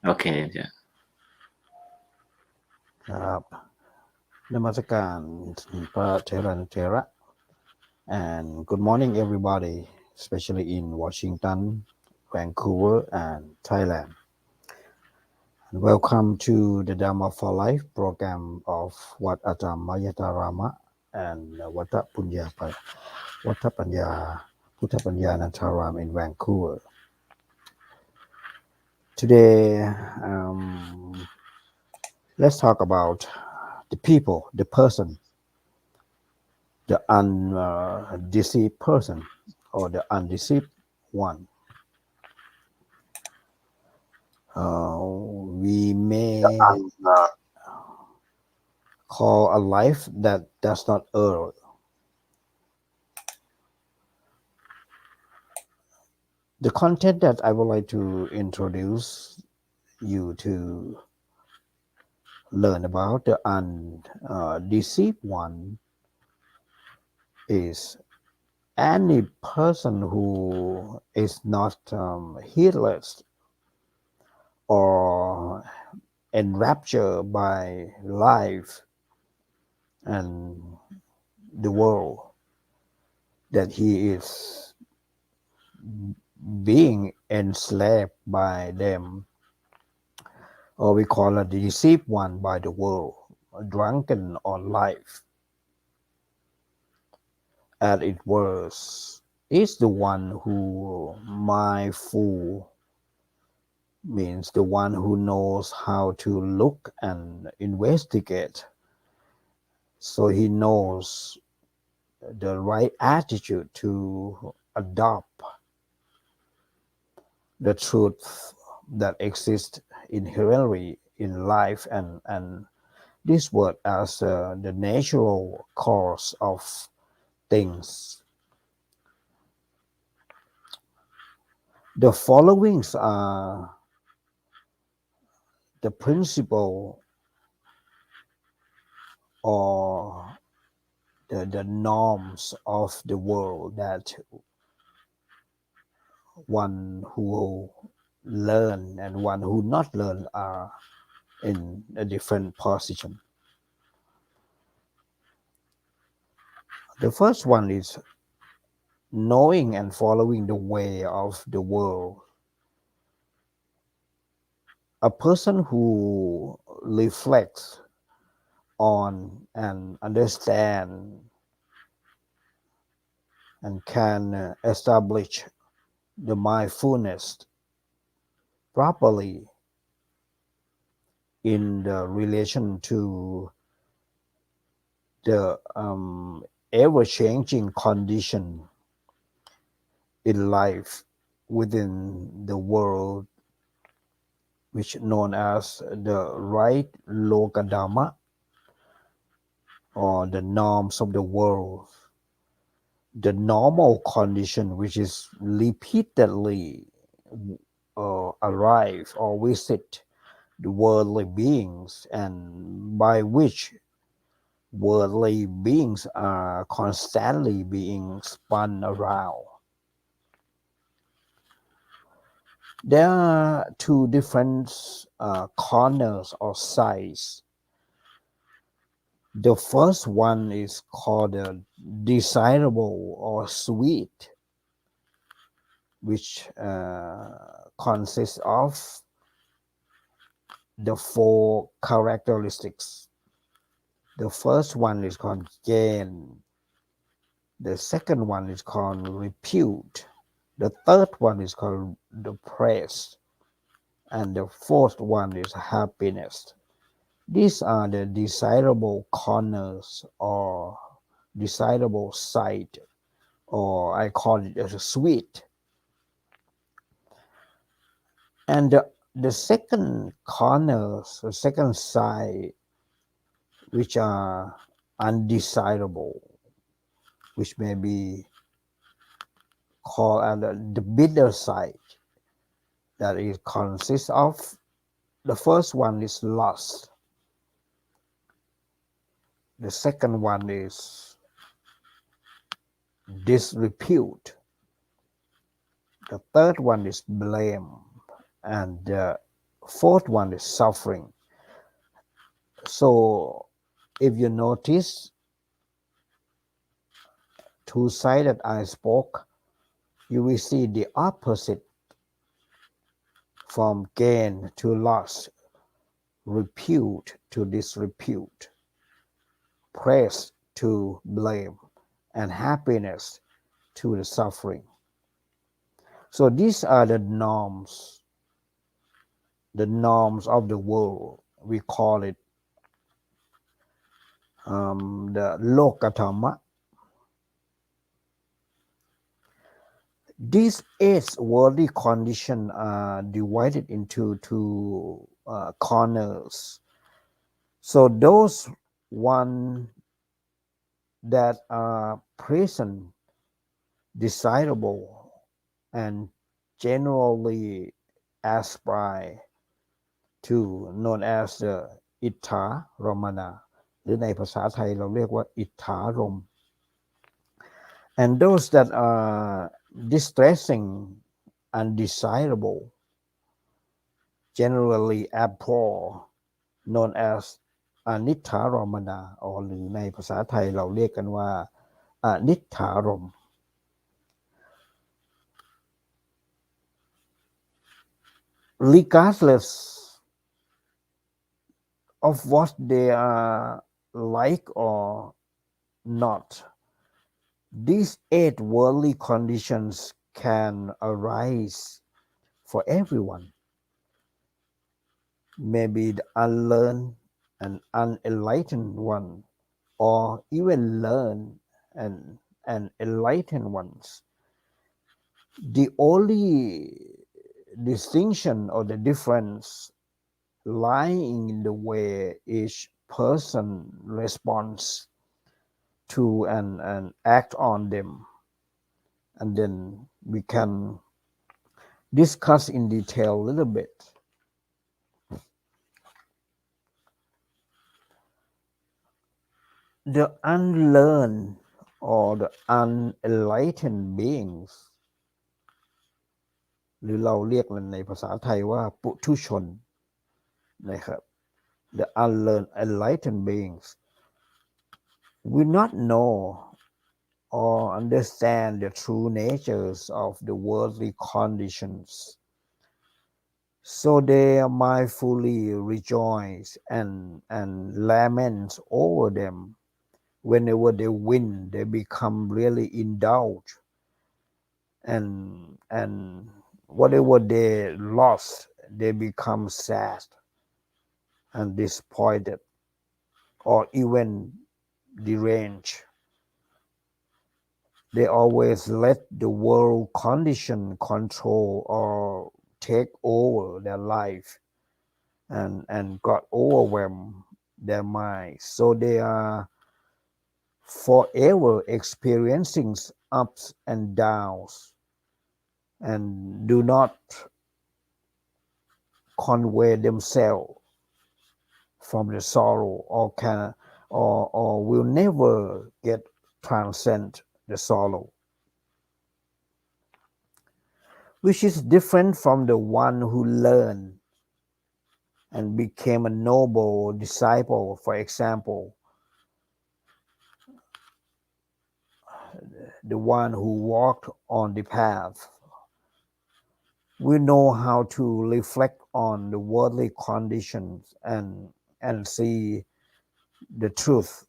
โอเคจ้ะครับนมัสการพระเถรัญเถระ and good morning everybody especially in Washington Vancouver and Thailand and welcome to the Dhamma for Life program of Wat Atamayattarama and Wat Panya Putha Panya Nantaram in Vancouver today let's talk about the people the person the undeceived person or the undeceived one. We may call a life that does not err. The content that I would like to introduce you to learn about the undeceived one is any person who is not heedless or enraptured by life and the world that he is being enslaved by them, or we call it the deceived one by the world, drunken on life. At its worst, is the one who mindful means the one who knows how to look and investigate, so he knows the right attitude to adopt the truth that exists inherently in life and this world as the natural course of things. The followings are the principle or the norms of the world that one who learn and one who not learn are in a different position. The first one is knowing and following the way of the world. A person who reflects on and understand and can establish the mindfulness properly in the relation to the ever-changing condition in life within the world, which known as the right Lokadhamma or the norms of the world, the normal condition which is repeatedly arrive or visit the worldly beings and by which worldly beings are constantly being spun around. There are two different corners or sides. The first one is called the desirable or sweet, which consists of the four characteristics. The first one is called gain. The second one is called repute. The third one is called the praise. And the fourth one is happiness. These are the desirable corners or desirable side, or I call it as a sweet. And the second corners, the second side, which are undesirable, which may be called the bitter side, that it consists of the first one is lust, the second one is disrepute, the third one is blame, and the Fourth one is suffering. So if you notice two sides that I spoke, you will see the opposite from gain to loss, repute to disrepute, praise to blame, and happiness to the suffering. So these are the norms of the world. We call it the Lokatama. These 8 worldly conditions are divided into 2 corners. So those one that are present, desirable, and generally aspire to, known as the Ittha Ramana หรือในภาษาไทยเราเรียกว่าอิทธารม and those that are distressing, undesirable, generally abhor, known as อนิถารมนาหรือในภาษาไทยเราเรียกกันว่าอนิถารม regardless of what they are like or not, these 8 worldly conditions can arise for everyone. Maybe the unlearned and unenlightened one, or even learned and enlightened ones. The only distinction or the difference lying in the way each person responds to and act on them. And then we can discuss in detail a little bit. The unlearned or the unenlightened beings หรือเราเรียกมันในภาษาไทยว่าปุถุชนนะครับ The unlearned enlightened beings will not know or understand the true natures of the worldly conditions. So they mindfully rejoice and lament over them. Whenever they win, they become really indulged, and whatever they lost, they become sad and disappointed, or even deranged. They always let the world condition control or take over their life and got overwhelmed their minds. So they are forever experiencing ups and downs and do not convey themselves from the sorrow or will never get transcend the sorrow, which is different from the one who learned and became a noble disciple. For example, the one who walked on the path we know how to reflect on the worldly conditions and see the truth,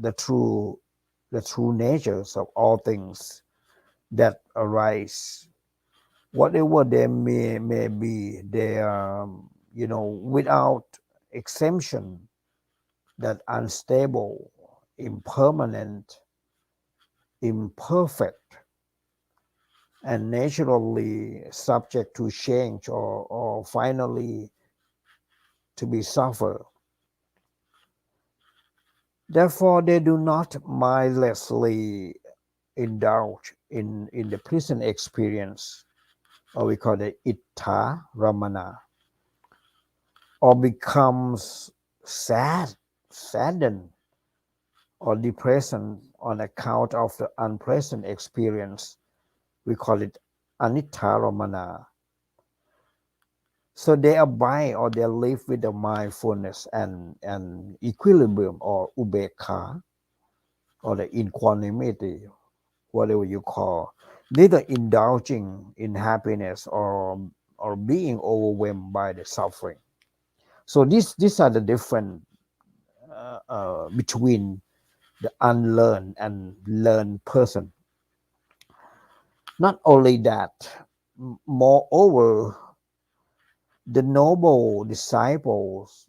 the true natures of all things that arise, whatever they may be. They are without exemption, that unstable, impermanent, imperfect, and naturally subject to change or finally to be suffer. Therefore, they do not mindlessly indulge in the present experience, or we call it ittha ramana, or becomes saddened or depressed on account of the unpleasant experience. We call it anitta ramana. So they abide or they live with the mindfulness and equilibrium or ubekha or the equanimity, whatever you call, neither indulging in happiness or being overwhelmed by the suffering. So these are the different between the unlearned and learned person. Not only that, moreover, the noble disciples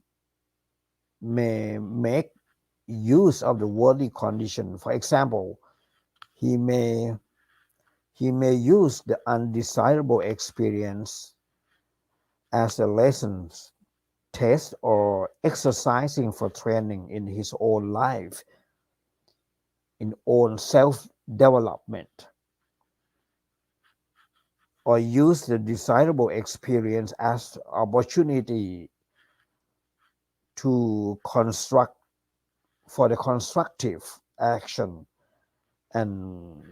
may make use of the worldly condition. For example, he may use the undesirable experience as a lessons, test, or exercising for training in his own life, in own self-development, or use the desirable experience as opportunity to construct for the constructive action and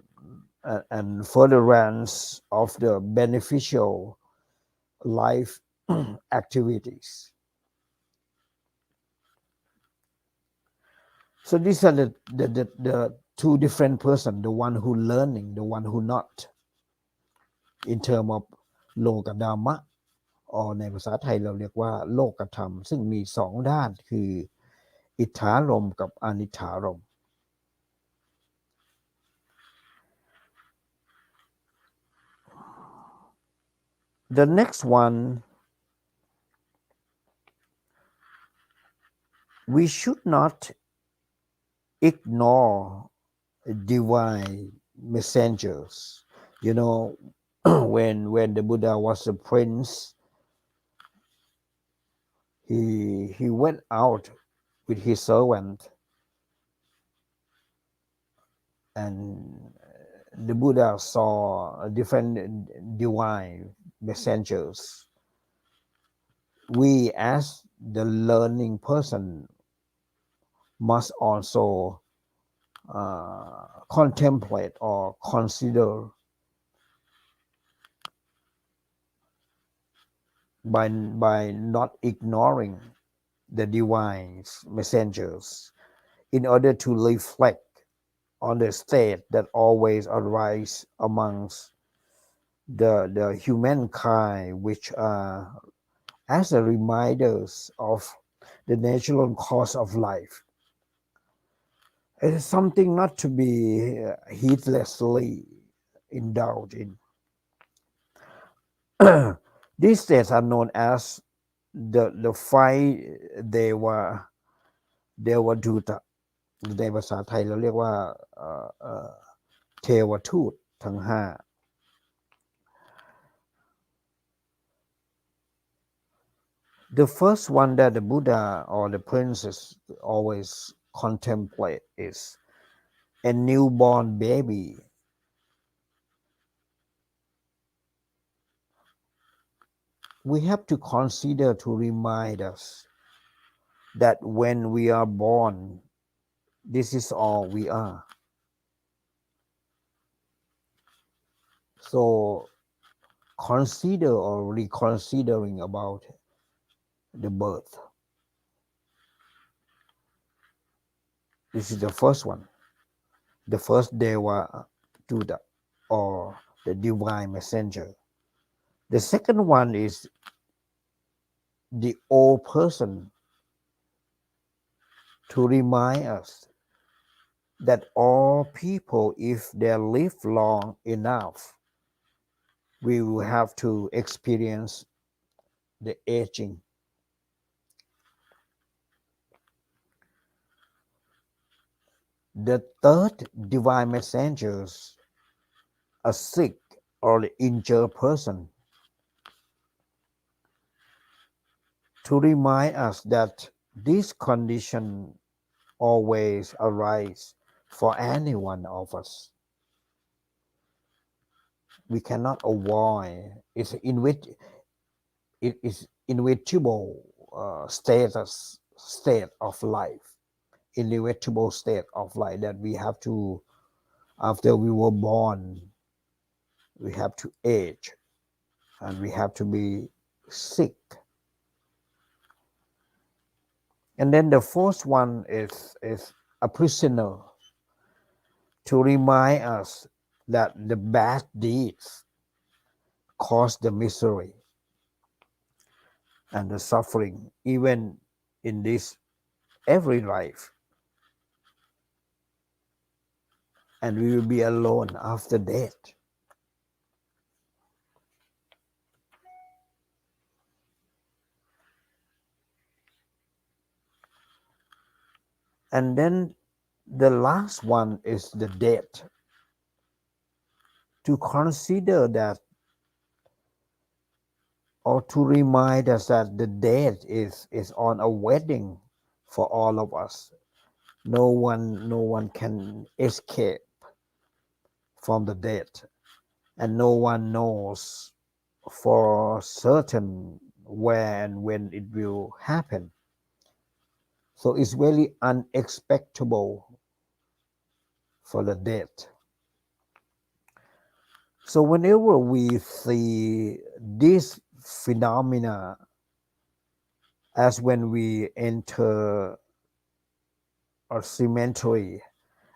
furtherance of the beneficial life activities. So these are the two different persons, the one who learning, the one who not, in term of โลกธรรมะ or ในภาษาไทยเราเรียกว่าโลกธรรมซึ่งมีสองด้านคืออิทธารมณ์กับอนิถารมณ์ The next one, we should not ignore divine messengers. You know, when the Buddha was a prince, he went out with his servant, and the Buddha saw different divine messengers. We as the learning person must also contemplate or consider by not ignoring the divine messengers in order to reflect on the state that always arise amongst the humankind, which are as a reminders of the natural course of life. It is something not to be heedlessly indulged in. These states are known as the five Devaduta. ในภาษาไทยเราเรียกว่าเทวทูตทั้งห้า The first one that the Buddha or the princess always contemplate is a newborn baby. We have to consider to remind us that when we are born, this is all we are. So consider or reconsidering about the birth. This is the first one. The first Devaduta or the divine messenger. The second one is the old person to remind us that all people, if they live long enough, we will have to experience the aging. The third divine messengers, a sick or the injured person, to remind us that this condition always arise for any one of us. We cannot avoid. It is inevitable state of life, inevitable state of life that we have to, after we were born, we have to age and we have to be sick. And then the fourth one is a prisoner to remind us that the bad deeds cause the misery and the suffering, even in this every life. And we will be alone after death. And then the last one is the death. To consider that, or to remind us that the death is on a wedding for all of us. No one can escape from the death, and no one knows for certain where and when it will happen. So it's very unexpectable for the death. So whenever we see this phenomena, as when we enter a cemetery,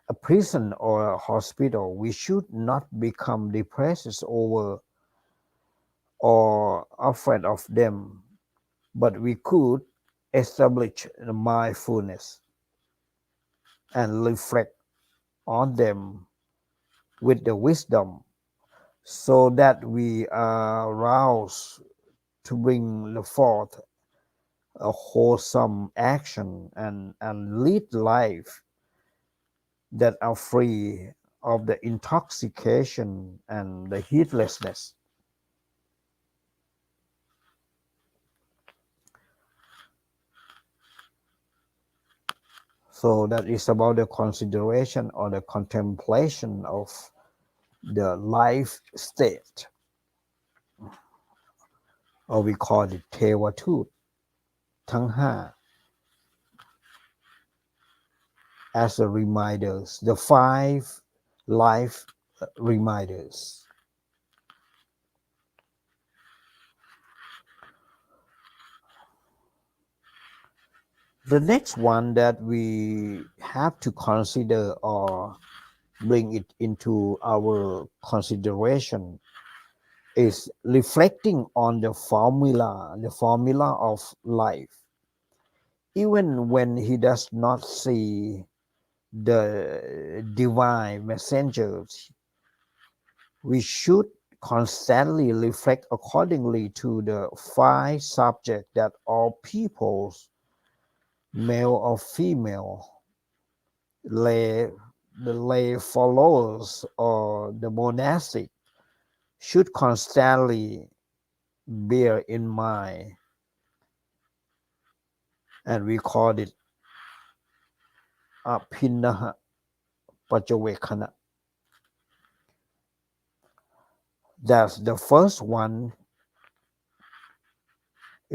a prison, or a hospital, we should not become depressed over or afraid of them, but we could establish mindfulness and reflect on them with the wisdom, so that we are aroused to bring forth a wholesome action and lead life that are free of the intoxication and the heedlessness. So that is about the consideration or the contemplation of the life state, or we call it เทวทูต ทั้งห้า as a reminders, the 5 life reminders. The next one that we have to consider or bring it into our consideration is reflecting on the formula of life. Even when he does not see the divine messengers, we should constantly reflect accordingly to the 5 subjects that all peoples, male or female, the lay followers or the monastic, should constantly bear in mind, and we call it อภินหปัจจเวคขณะ. That's the first one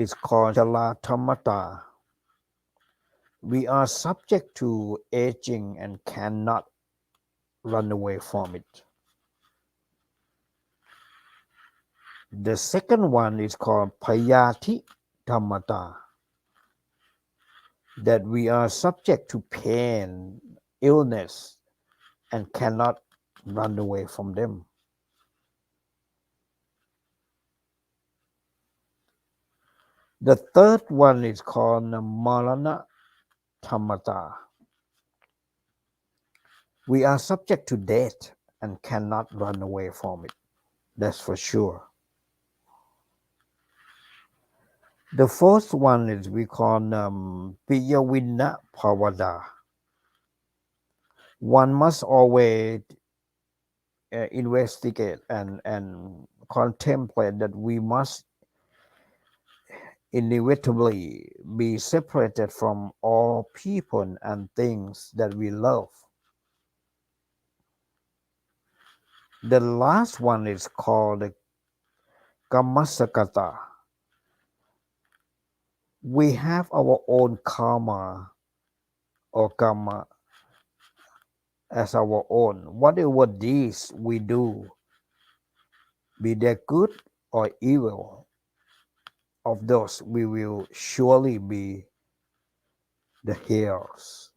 is called ชราธรรมตา. We are subject to aging and cannot run away from it. The second one is called พยาธิธรรมตา. That we are subject to pain, illness, and cannot run away from them. The third one is called มรณะธรรมตา. We are subject to death and cannot run away from it. That's for sure. The fourth one is we call ปิยวินนะภาวดา. One must always investigate and contemplate that we must inevitably be separated from all people and things that we love. The last one is called the Kammasakata. We have our own karma or karma as our own. Whatever deeds we do, be they good or evil, of those we will surely be the heroes.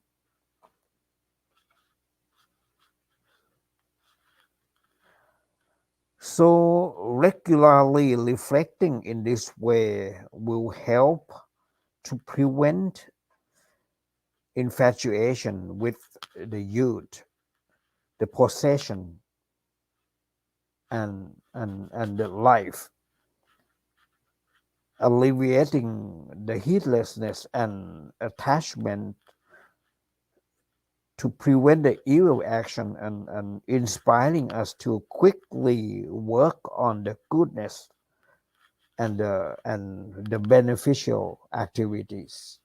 So regularly reflecting in this way will help to prevent infatuation with the youth, the possession, and the life, alleviating the heedlessness and attachment to prevent the evil action and inspiring us to quickly work on the goodness and the beneficial activities.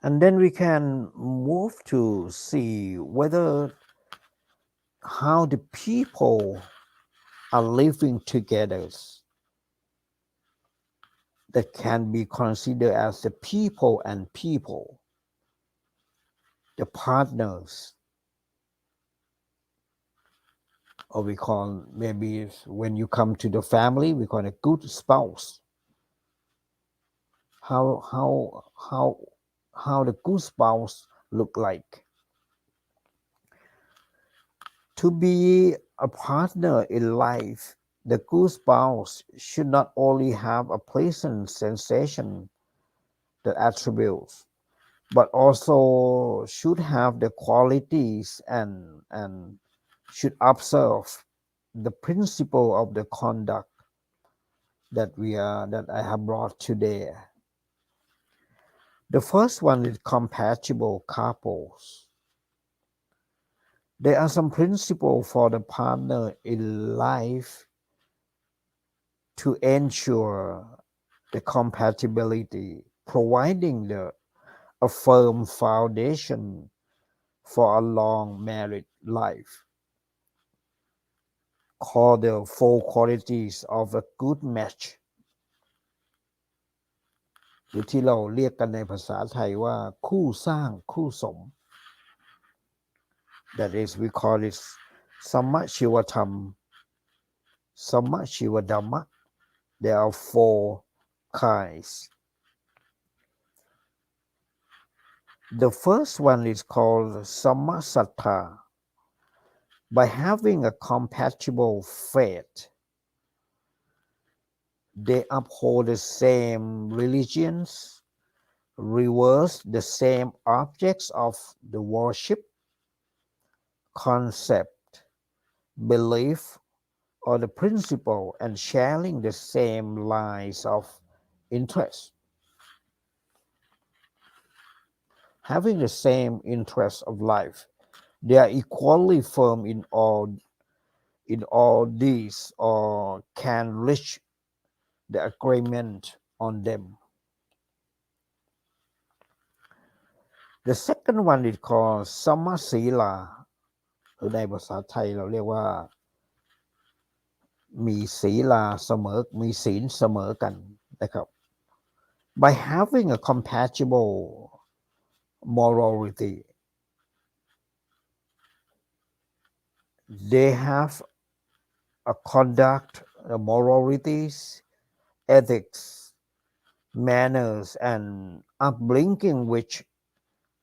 And then we can move to see whether how the people are living together that can be considered as the people and people, the partners, or we call maybe when you come to the family, we call a good spouse. How the good spouse look like. To be a partner in life, the good spouse should not only have a pleasant sensation, the attributes, but also should have the qualities and should observe the principle of the conduct that I have brought today. The first one is compatible couples. There are some principles for the partner in life to ensure the compatibility, providing a firm foundation for a long married life, called the four qualities of a good match, หรือที่เราเรียกกันในภาษาไทยว่าคู่สร้างคู่สม That is, we call it สัมมชีวธรรม สัมมชีวดัมมะ There are four kinds. The first one is called sammasattha. By having a compatible faith, they uphold the same religions, reverse the same objects of the worship, concept, belief, or the principle, and sharing the same lines of interest. Having the same interest of life, they are equally firm in all these, or can reach the agreement on them. The second one is called sammasila หรือในภาษาไทยเราเรียกว่ามีศีลาเสมอมีศีลเสมอกันนะครับ By having a compatible morality, they have a conduct, moralities, ethics, manners, and upbringing which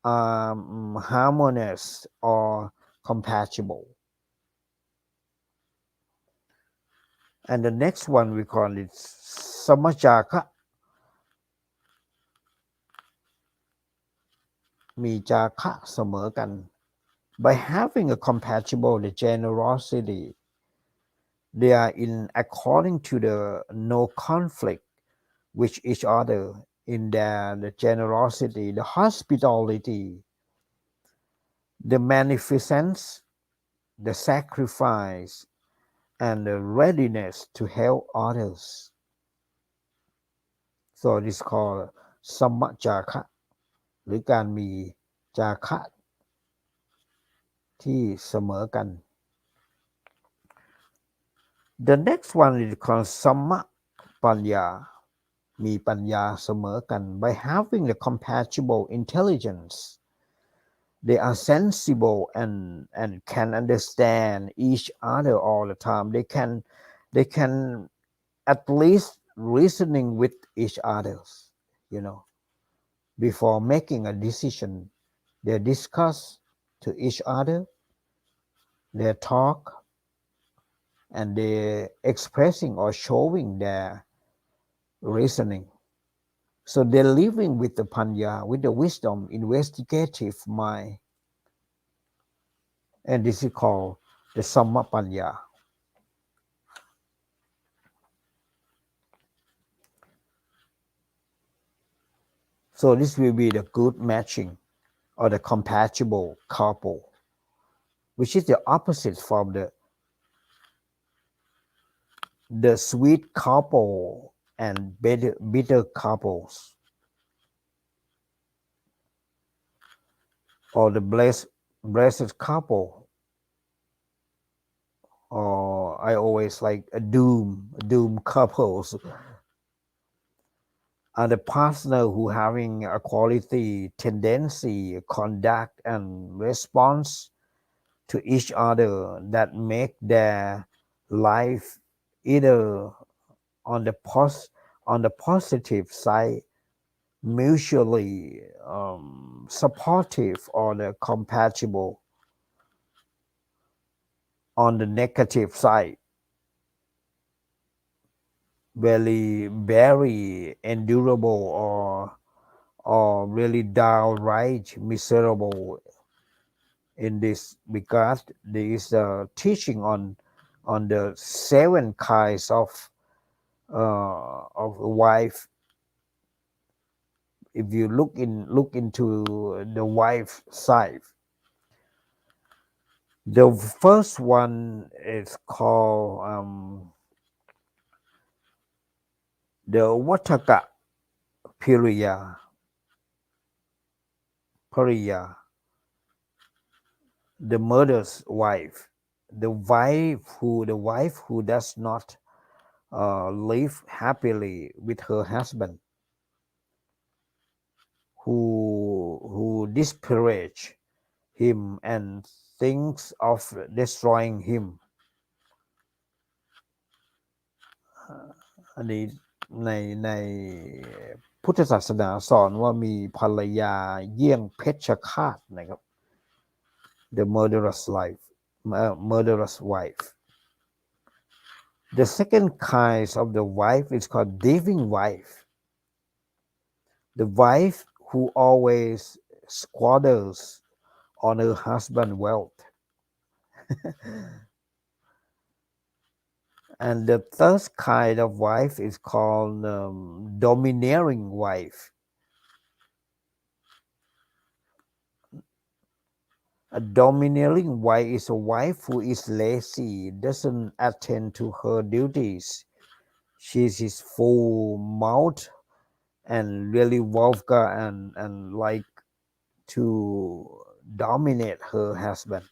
are harmonious or compatible. And the next one we call it samajaka. มีจาคะเสมอกัน By having a compatible the generosity, they are in according to the no conflict with each other in the generosity, the hospitality, the magnificence, the sacrifice, and the readiness to help others. So it is called sammajaka หรือการมีจาคะที่เสมอกัน The next one is called samma panya. มีปัญญาเสมอกัน by having the compatible intelligence they are sensible and can understand each other all the time they can at least reasoning with each other before making a decision they discuss to each other they talk and they expressing or showing their reasoning so they're living with the panya with the wisdom investigative mind and this is called the samma panya so this will be the good matching or the compatible couple which is the opposite from the sweet couple and bitter couples or the blessed couple or I always like a doom couples are the partner who having a quality tendency conduct and response to each other that make their life either on the positive side mutually supportive or the compatible on the negative side very endurable or really downright miserable in this regard there is a teaching on the 7 kinds of wife if you look into the wife side the first one is called the Vataka Piriya the mother's wife the wife who does not live happily with her husband who disparage him and thinks of destroying him อันนี้ในพุทธศาสนาสอนว่ามีภรรยาเยี่ยงเพชฌฆาตนะครับ the murderous wife the second kind of the wife is called giving wife the wife who always squanders on her husband's wealth and the third kind of wife is called domineering wife a domineering wife is a wife who is lazy doesn't attend to her duties she is full mouth and really vulgar and like to dominate her husband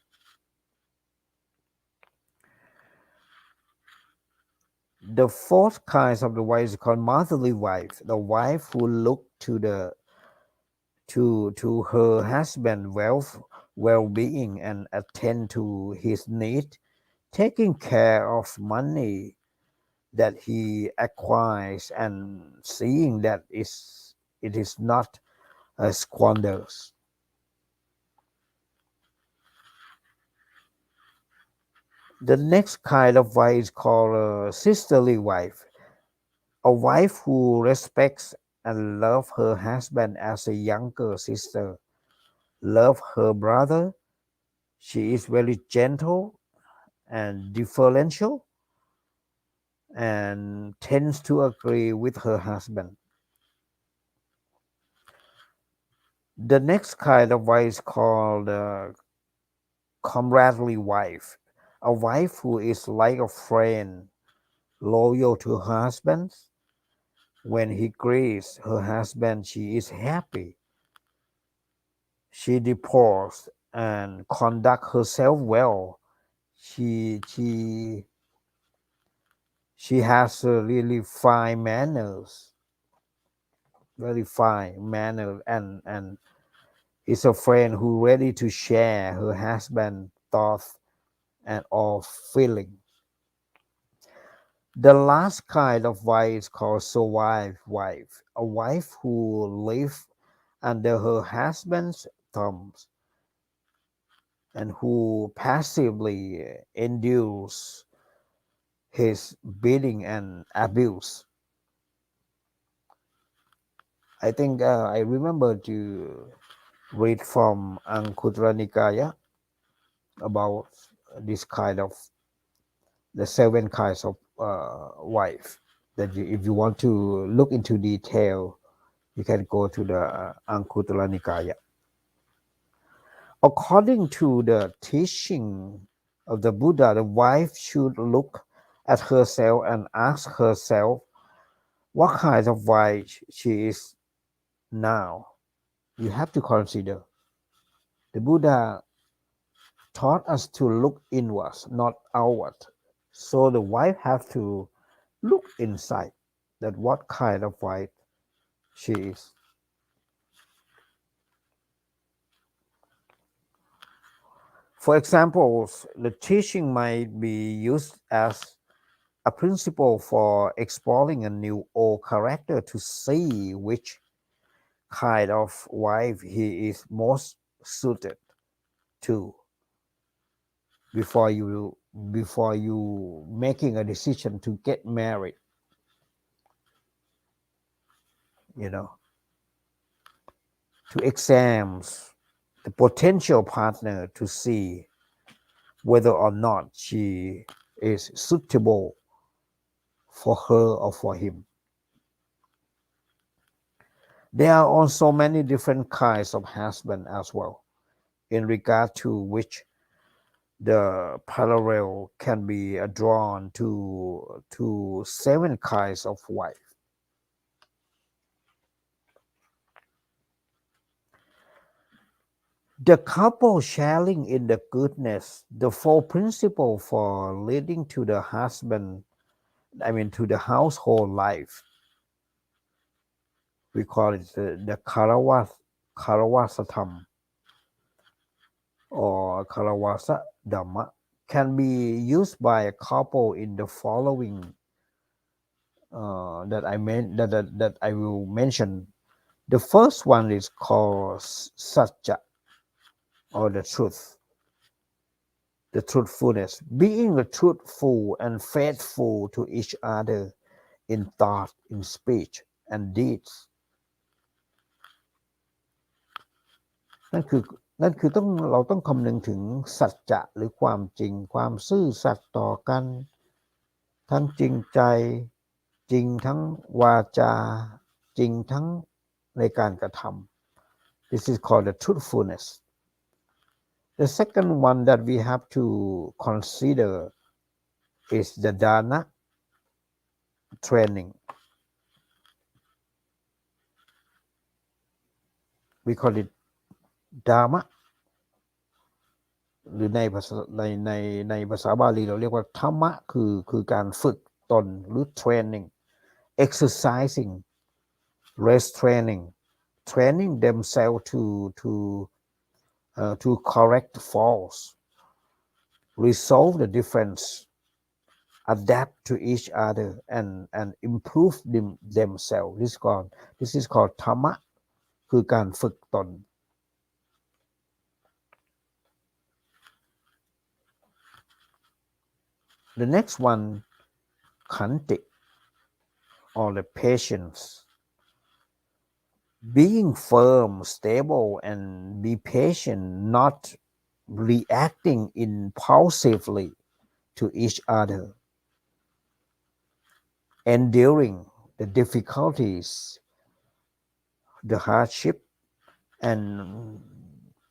the fourth kind of the wife is called motherly wife the wife who look to her husband well-being and attend to his need taking care of money that he acquires and seeing that it is not squanders the next kind of wife is called a sisterly wife a wife who respects and loves her husband as a younger sister love her brother she is very gentle and deferential and tends to agree with her husband the next kind of wife is called Comradely Wife a wife who is like a friend loyal to her husband when he greets her husband she is happy she deports and conduct herself well she has really fine manners very fine manner, and is a friend who ready to share her husband thoughts and all feeling. The last kind of wife is called survive wife, a wife who lives under her husband's thumbs and who passively endures his beating and abuse. I think I remember to read from Anguttara Nikaya about this kind of the 7 kinds of wife. That if you want to look into detail, you can go to the Anguttara Nikaya. According to the teaching of the Buddha, the wife should look at herself and ask herself what kind of wife she is now. You have to consider. The Buddha taught us to look inwards, not outward. So the wife has to look inside that what kind of wife she is. For example, the teaching might be used as a principle for exploring a new old character to see which kind of wife he is most suited to before you making a decision to get married, to examine the potential partner to see whether or not she is suitable for her or for him. There are also many different kinds of husband as well, in regard to which the parallel can be drawn to 7 kinds of wife. The couple sharing in the goodness, the 4 principles for leading to the to the household life. We call it the Karawasatham or Karawasa Dhamma, can be used by a couple in the following that I will mention. The first one is called Satya, or the truth, the truthfulness, being truthful and faithful to each other in thought, in speech, and deeds. นั่นคือเราต้องคำนึงถึงสัจจะหรือความจริงความซื่อสัตย์ต่อกันทั้งจริงใจจริงทั้งวาจาจริงทั้งในการกระทำ This is called the truthfulness. The second one that we have to consider is the dana training. We call it Dhamma หรือในภาษาในภาษาบาลีเราเรียกว่าธรรมะคือการฝึกตนหรือ training, exercising, restraining, training themselves to correct faults, resolve the difference, adapt to each other, and improve themselves. This is called ธรรมะคือการฝึกตนThe next one, khanti, or the patience. Being firm, stable, and be patient, not reacting impulsively to each other. Enduring the difficulties, the hardship, and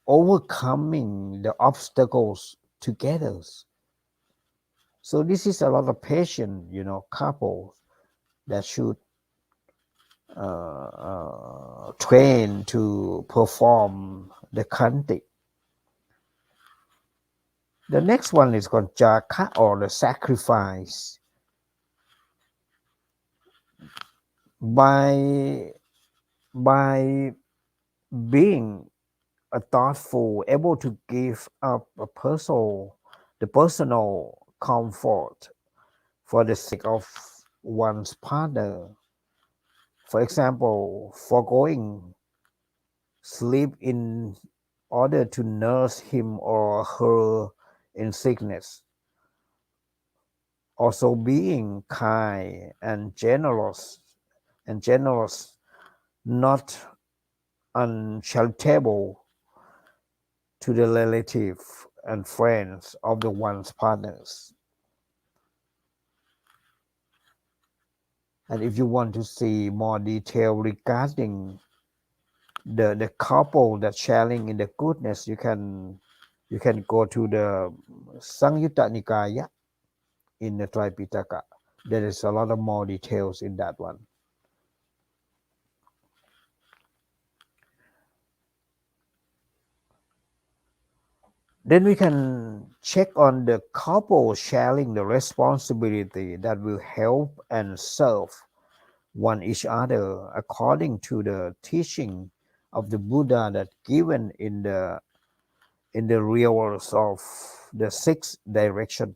overcoming the obstacles together. So this is a lot of patience, couples that should train to perform the khanti. The next one is called jaka, or the sacrifice. By by being a thoughtful, able to give up the personal comfort for the sake of one's partner. For example, foregoing sleep in order to nurse him or her in sickness. Also being kind and generous, not uncharitable to the relative and friends of the one's partners. And if you want to see more detail regarding the couple that sharing in the goodness, you can go to the Sangyutta Nikaya in the Tripitaka. There is a lot of more details in that one. Then we can check on the couple sharing the responsibility that will help and serve one each other according to the teaching of the Buddha that given in the rituals of the sixth direction.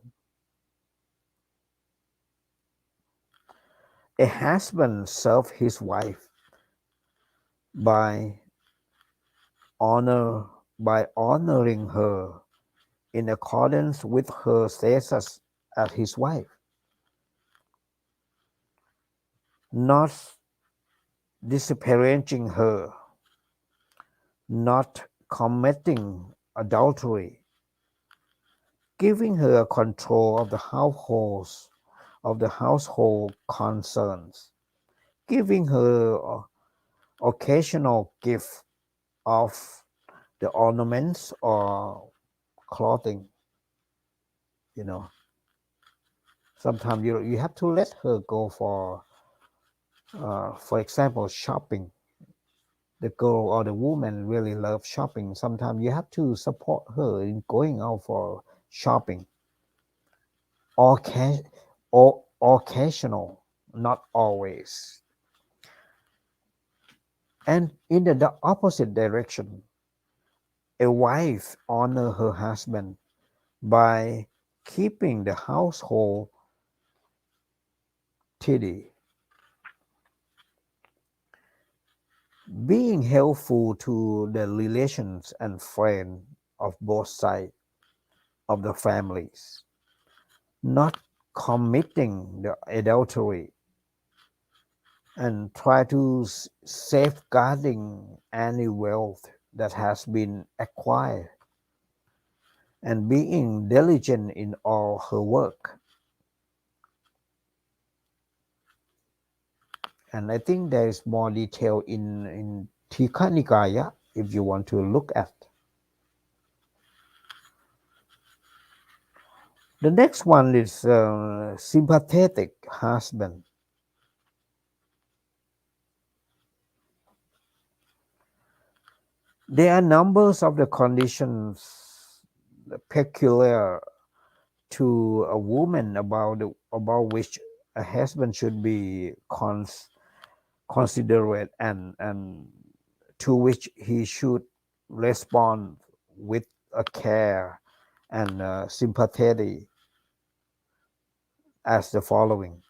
A husband serves his wife by honoring her in accordance with her status as his wife, not disparaging her, not committing adultery, giving her control of the household concerns, giving her occasional gift of the ornaments or clothing. Sometimes you have to let her go for example, shopping. The girl or the woman really love shopping. Sometimes you have to support her in going out for shopping. Occasional, not always. And in the opposite direction, a wife honor her husband by keeping the household tidy, being helpful to the relations and friends of both sides of the families, not committing the adultery, and try to safeguarding any wealth that has been acquired, and being diligent in all her work. And I think there is more detail in Tika Nikaya if you want to look at. The next one is sympathetic husband. There are numbers of the conditions peculiar to a woman about which a husband should be considerate and to which he should respond with a care and sympathy as the following.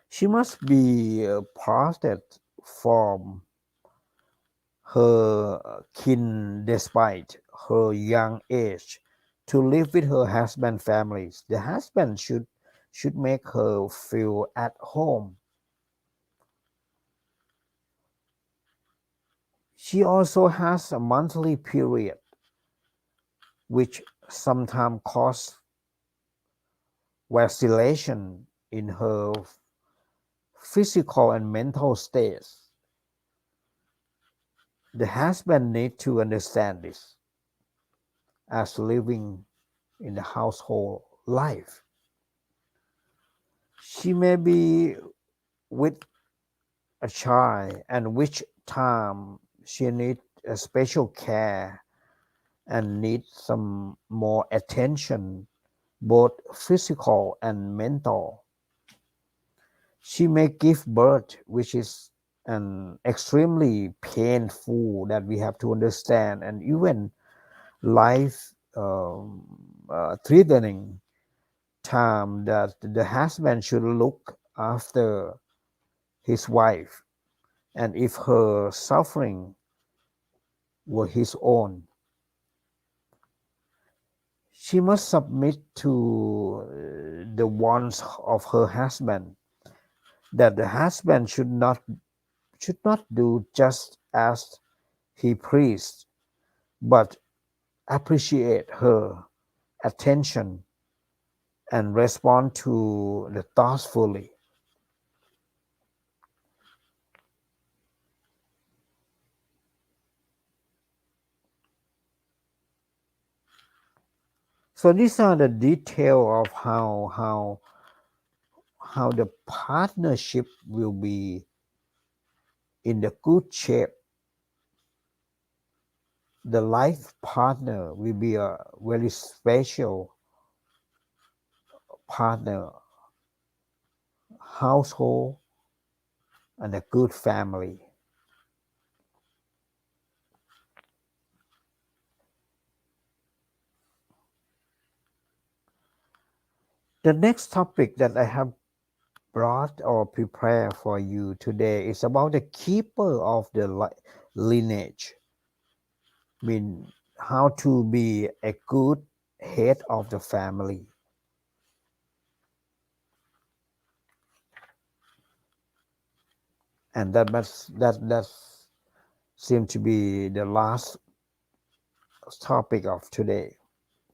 She must be parted from her kin despite her young age to live with her husband's families. The husband should make her feel at home. She also has a monthly period, which sometimes causes vacillation in her physical and mental states. The husband needs to understand this as living in the household life. She may be with a child, and which time she needs a special care and needs some more attention, both physical and mental. She may give birth, which is and extremely painful that we have to understand, and even life threatening time that the husband should look after his wife, and if her suffering were his own, she must submit to the wants of her husband, that the husband should not do just as he pleased, but appreciate her attention and respond to the thoughtfully. So these are the detail of how the partnership will be in the good shape. The life partner will be a very special partner, household, and a good family. The next topic that I have brought or prepared for you today is about the keeper of the lineage. I mean, how to be a good head of the family. And that seems to be the last topic of today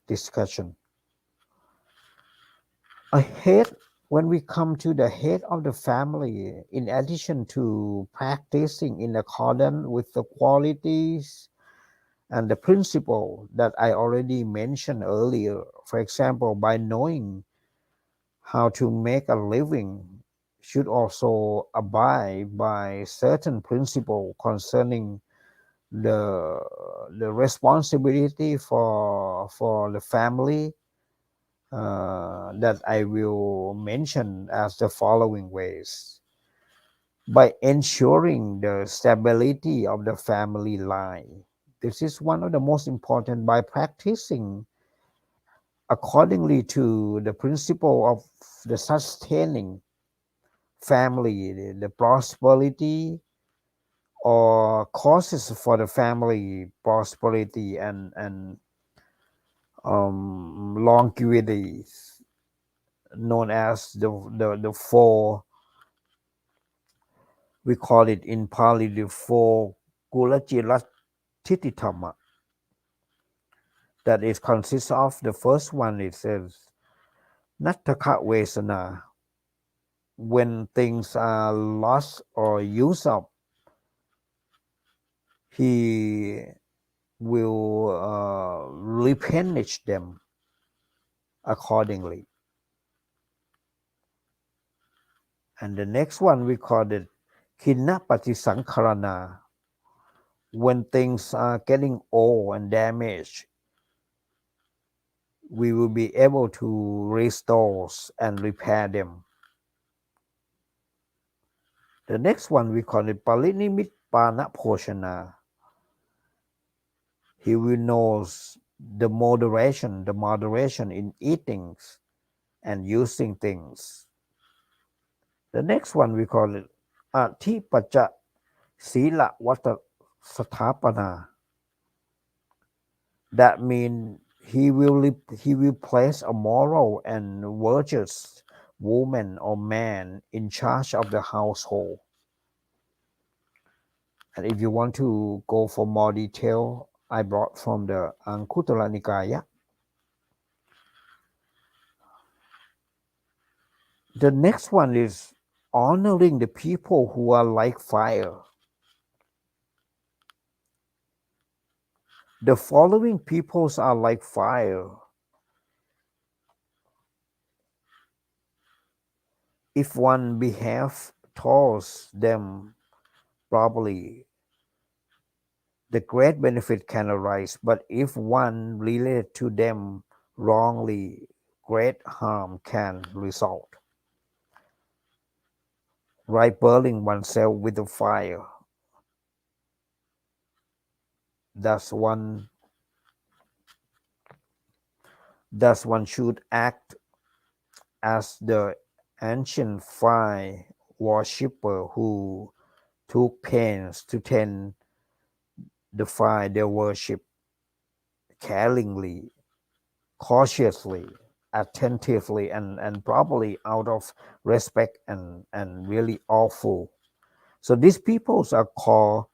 discussion. A head, when we come to the head of the family, in addition to practicing in accordance with the qualities and the principle that I already mentioned earlier, for example, by knowing how to make a living, should also abide by certain principle concerning the responsibility for the family, that I will mention as the following ways. By ensuring the stability of the family line. This is one of the most important. By practicing accordingly to the principle of the sustaining family, the prosperity or causes for the family prosperity and longevity, known as the four, we call it in Pali the four Gulajiratitithama. That it consists of, the first one, it says Nattaka Vesana, when things are lost or used up, he will replenish them accordingly. And the next one we call it Kinna Patisankharana, when things are getting old and damaged, we will be able to restore and repair them. The next one we call it Palinimit Pana Poshana. He will know the moderation in eating and using things. The next one we call it Atipacha Sila Vata Sathapana. That means he will place a moral and virtuous woman or man in charge of the household. And if you want to go for more detail, I brought from the Anguttara Nikaya. The next one is honoring the people who are like fire. The following peoples are like fire. If one behave towards them properly, the great benefit can arise. But if one relate to them wrongly, great harm can result. like burning oneself with the fire. Thus one should act as the ancient fire worshipper who took pains to tend the fire they worship caringly, cautiously, attentively, and properly out of respect and really awful. So these peoples are called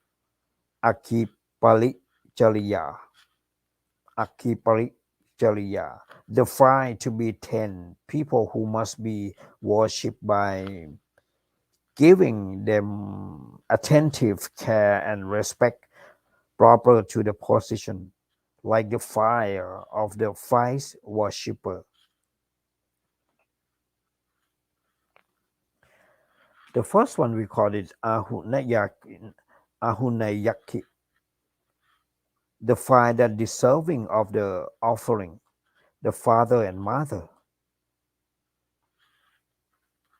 Akiparichariya. Akiparichariya. The fire to be tend, people who must be worshipped by giving them attentive care and respect proper to the position, like the fire of the vice worshipper. The first one we call it Ahunayaki, the fire that deserving of the offering, the father and mother.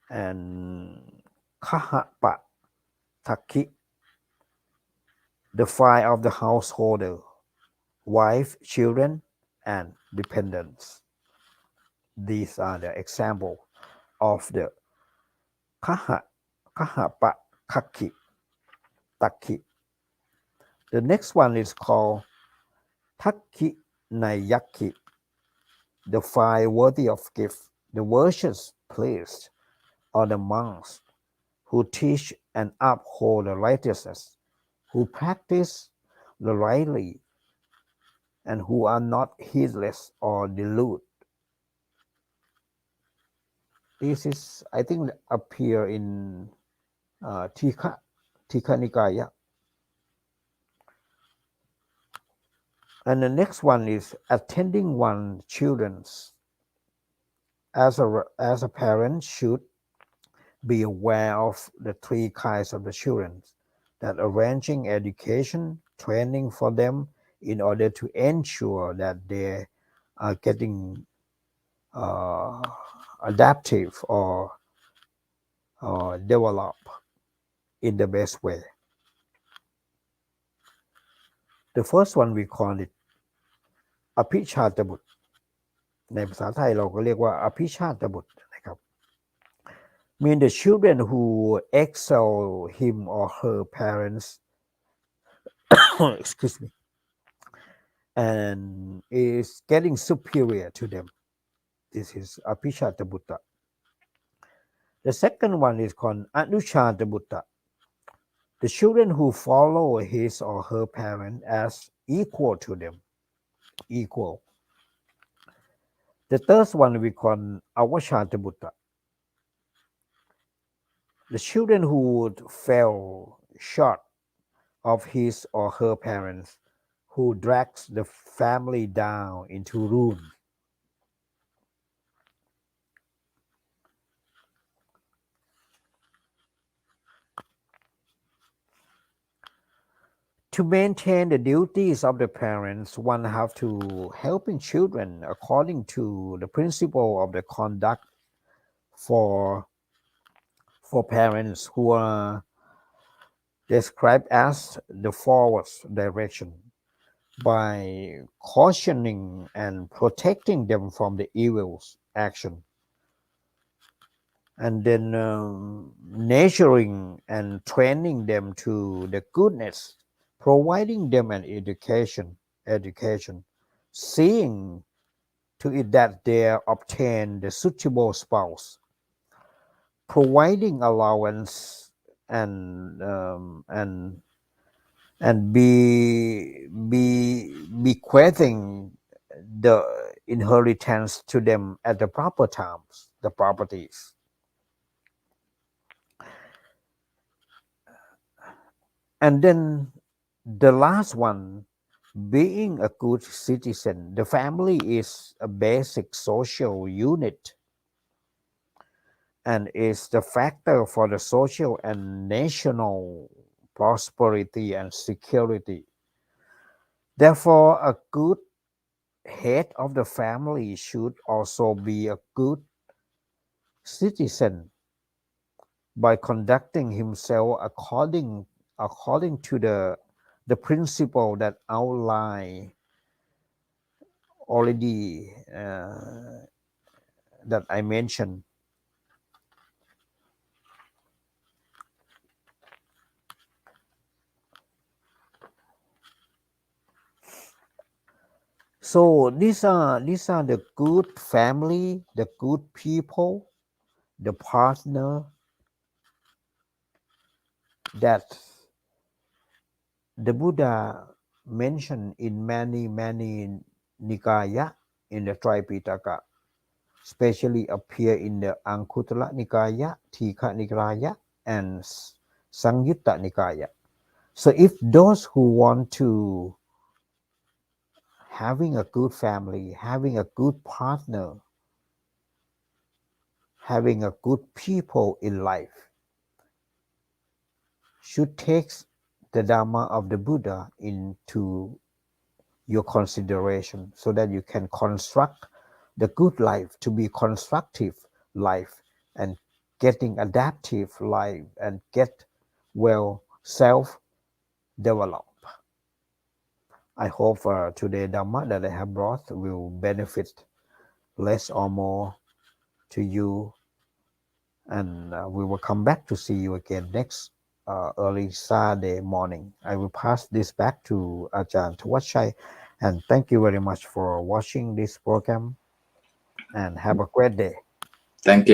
And Kahapa Taki, the fire of the householder, wife, children, and dependents. These are the example of the Kahapa Kaki Taki. The next one is called Taki Nayaki, the fire worthy of gift, the virtuous placed on the monks who teach and uphold the righteousness, who practice the rightly, and who are not heedless or deluded. This is, I think, appear in Tika Nikaya. And the next one is attending one's children's. As a parent should be aware of the three kinds of the children, that arranging education, training for them in order to ensure that they are getting adaptive or develop in the best way. The first one we call it อภิชาตบุตร ในภาษาไทยเราก็เรียกว่าอภิชาตบุตรนะครับ mean the children who excel him or her parents excuse me and is getting superior to them. This is apishata buddha. The second one is called anushata buddha, the children who follow his or her parent as equal to them, equal. The third one we call avashata buddha, the children who would fell short of his or her parents, who drags the family down into ruin. To maintain the duties of the parents, one have to helping children according to the principle of the conduct for parents who are described as the forward direction, by cautioning and protecting them from the evils action, and then nurturing and training them to the goodness, providing them an education, seeing to it that they obtain the suitable spouse, providing allowance and bequeathing the inheritance to them at the proper times, the properties. And then the last one, being a good citizen. The family is a basic social unit and is the factor for the social and national prosperity and security. Therefore, a good head of the family should also be a good citizen, by conducting himself according to the principle that outline already that I mentioned. So these are the good family, the good people, the partner that the Buddha mentioned in many Nikaya in the Tripitaka, especially appear in the Anguttara Nikaya, Tikha Nikaya, and Sangyutta Nikaya. So if those who want to having a good family, having a good partner, having a good people in life, should take the Dhamma of the Buddha into your consideration so that you can construct the good life to be constructive life and getting adaptive life and get well self-develop. I hope today Dhamma that I have brought will benefit less or more to you, and we will come back to see you again next early Saturday morning. I will pass this back to Ajahn Thawachai, and thank you very much for watching this program, and have a great day. Thank you